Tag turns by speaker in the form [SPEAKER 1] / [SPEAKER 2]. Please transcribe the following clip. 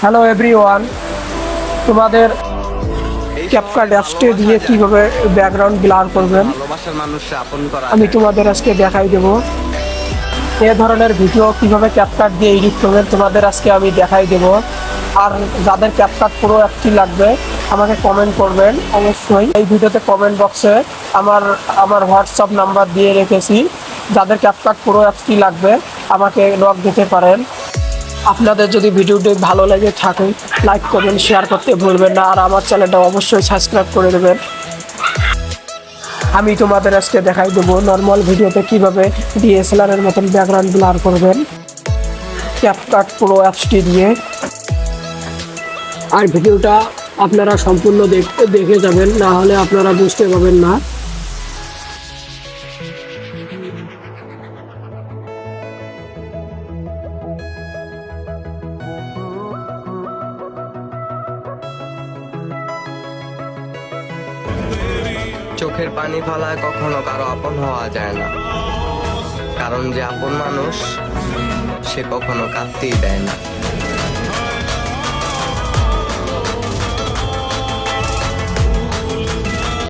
[SPEAKER 1] Hello everyone, তোমাদের CapCut অ্যাপসটি দিয়ে কিভাবে ব্যাকগ্রাউন্ড ব্লার করবেন
[SPEAKER 2] ভালোবাসার মানুষকে আপন করা
[SPEAKER 1] আমি
[SPEAKER 2] যায়।
[SPEAKER 1] তোমাদের আজকে দেখাই দেবো। এ ধরনের ভিডিও কিভাবে ক্যাপকাট দিয়ে এডিট করবেন তোমাদের আজকে আমি দেখাই দেবো। আর যাদের ক্যাপকাট প্রো অ্যাপটি লাগবে আমাকে কমেন্ট করবেন অবশ্যই। এই ভিডিওতে কমেন্ট বক্সে আমার আমার হোয়াটসঅ্যাপ নাম্বার দিয়ে রেখেছি। যাদের ক্যাপকাট প্রো অ্যাপটি লাগবে আমাকে নক দিতে পারেন। আপনাদের যদি ভিডিওটি ভালো লেগে থাকে লাইক করবেন, শেয়ার করতে ভুলবেন না, আর আমার চ্যানেলটা অবশ্যই সাবস্ক্রাইব করে দেবেন। আমি তোমাদের আজকে দেখাই দেবো নর্মাল ভিডিওতে কিভাবে ডিএসএলআর এর মতন ব্যাকগ্রাউন্ড ব্লার করবেন ক্যাপকাট প্রো অ্যাপসটি দিয়ে। আর ভিডিওটা আপনারা সম্পূর্ণ দেখে যাবেন, না হলে আপনারা বুঝতে পারবেন না।
[SPEAKER 2] চোখের পানি ফেলায় কখনো কারো আপন হওয়া যায় না, কারণ যে আপন মানুষ সে কখনো কাঁদতেই দেয় না।